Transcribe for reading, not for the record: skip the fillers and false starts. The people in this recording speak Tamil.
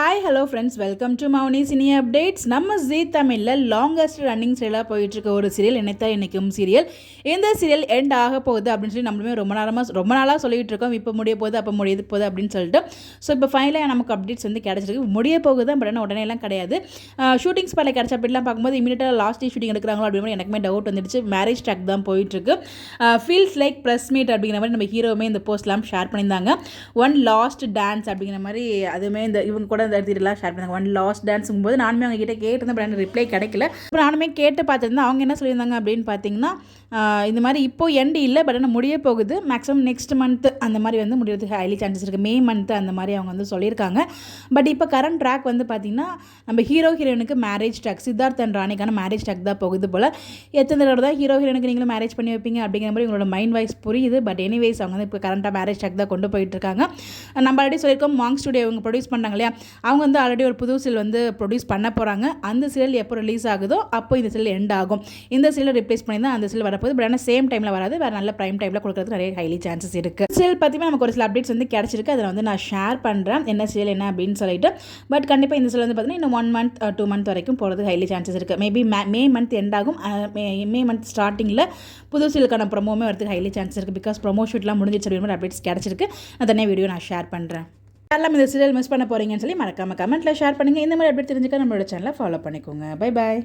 Hi hello friends, welcome to Mouni cine updates. நம்ம ஜீ தமிழில் லாங்கஸ்ட் ரன்னிங் சீரியலாக போயிட்டுருக்க ஒரு சீரியல் என்னத்தான் இன்றைக்கும் சீரியல். இந்த சீரியல் எண்ட் ஆக போகுது அப்படின்னு சொல்லி நம்மளுமே ரொம்ப நாளாக சொல்லிகிட்டு இருக்கோம். இப்போ முடிய போகுது, அப்போ முடிய போகுது அப்படின்னு சொல்லிட்டு. ஸோ இப்போ ஃபைனலாக நமக்கு அப்டேட்ஸ் வந்து கிடச்சிருக்கு. முடிய போகுது, பட் ஆனால் உடனே எல்லாம் கிடையாது. ஷூட்டிங் ஸ்பாட்டில் கிடச்ச அப்படிலாம் பார்க்கும்போது இமீடியட்டாக லாஸ்ட் டே ஷூட்டிங் எடுக்கிறாங்களோ அப்படின்னு எனக்குமே டவுட் வந்துடுச்சு. மேரேஜ் ட்ராக் தான் போயிட்டுருக்கு. ஃபீல்ஸ் லைக் ப்ரெஸ் மீட் அப்படிங்கிற மாதிரி நம்ம ஹீரோவுமே இந்த போஸ்ட்லாம் ஷேர் பண்ணியிருந்தாங்க. ஒன் லாஸ்ட் டான்ஸ் அப்படிங்கிற மாதிரி அதுவுமே இந்த இவங்க கூட இந்த எடுத்துகிட்டுலாம் ஷேர் பண்ணாங்க. ஒன் லாஸ்ட் டான்ஸுங்கும் போது நானுமே அவங்க கிட்டே கேட்டிருந்தேன், பட் ரிப்ளை கிடைக்கல. அப்புறம் நானுமே கேட்டு பார்த்துருந்தேன். அவங்க என்ன சொல்லியிருந்தாங்க அப்படின்னு பார்த்தீங்கன்னா, இந்த மாதிரி இப்போ எண்டு இல்லை, பட் ஆனால் முடிய போகுது. மேக்ஸிமம் நெக்ஸ்ட் மந்த் அந்த மாதிரி வந்து முடியறதுக்கு ஹைலி சான்சஸ் இருக்குது. மே மந்த் அந்த மாதிரி அவங்க வந்து சொல்லியிருக்காங்க. பட் இப்போ கரண்ட் ட்ராக் வந்து பார்த்திங்கன்னா நம்ம ஹீரோயினுக்கு மேரேஜ் ட்ராக், சித்தார்த் அண்ட் ராணிக்கான மேரேஜ் ட்ராக் தான் போகுது போல். எத்தனை தடவை தான் ஹீரோயினுக்கு நீங்களும் மேரேஜ் பண்ணி வைப்பீங்க அப்படிங்கிற மாதிரி உங்களோட மைண்ட் வாய்ஸ் புரியுது. பட் எனிவேஸ் அவங்க வந்து இப்போ கரண்ட்டாக மேரேஜ் ட்ராக் தான் கொண்டு போயிட்டு இருக்காங்க. நம்ம ஆல்ரெடி சொல்லியிருக்கோம், மாங் ஸ்டுடியோ இவங்க ப்ரொடியூஸ் பண்ணாங்க இல்லையா, அவங்க வந்து ஆல்ரெடி ஒரு புது சீரியல் வந்து ப்ரொடியூஸ் பண்ண போகிறாங்க. அந்த சீரியல் எப்போ ரிலீஸ் ஆகுதோ அப்போ இந்த சீரியல் எண்ட் ஆகும். இந்த சீரியல் ரிப்ளேஸ் பண்ணி தான் அந்த சீரியல் வரப்போகுது. பட் ஆனால் சேம் டைமில் வராது, வேறு நல்ல ப்ரைம் டைமில் கொடுக்குறதுக்கு நிறைய ஹைலி சான்சஸ் இருக்குது. சீரியல் பற்றியுமே நமக்கு ஒரு சில அப்டேட்ஸ் வந்து கிடச்சிருக்கு. அதில் வந்து நான் ஷேர் பண்ணுறேன் என்ன சீரியல் என்ன அப்படின்னு சொல்லிட்டு. பட் கண்டிப்பாக இந்த சீரியல் வந்து பார்த்தீங்கன்னா இன்னும் 1 month 2 month வரைக்கும் போகிறதுக்கு ஹைலி சான்சஸ் இருக்குது. மேபி மே மந்த் எண்ட் ஆகும். மே மந்த் ஸ்டார்டிங்கில் புது சீரியலுக்கான ப்ரொமோமே வரதுக்கு ஹைலி சான்சஸ் இருக்குது. பிகாஸ் ப்ரொமோ ஷூட்லாம் முடிஞ்சிச்சு அப்படின்னு அப்டேட்ஸ் கிடச்சிருக்கு. நான் தனியாக வீடியோ நான் ஷேர் பண்ணுறேன். யாரெல்லாம் இந்த சீரியல் மிஸ் பண்ண போகிறீங்கன்னு சொல்லி மறக்காமல் கமெண்ட்டில் ஷேர் பண்ணுங்கள். இந்த மாதிரி அப்டேட் தெரிஞ்சுக்க நம்மளோட சேனலை ஃபாலோ பண்ணிக்கோங்க. Bye bye.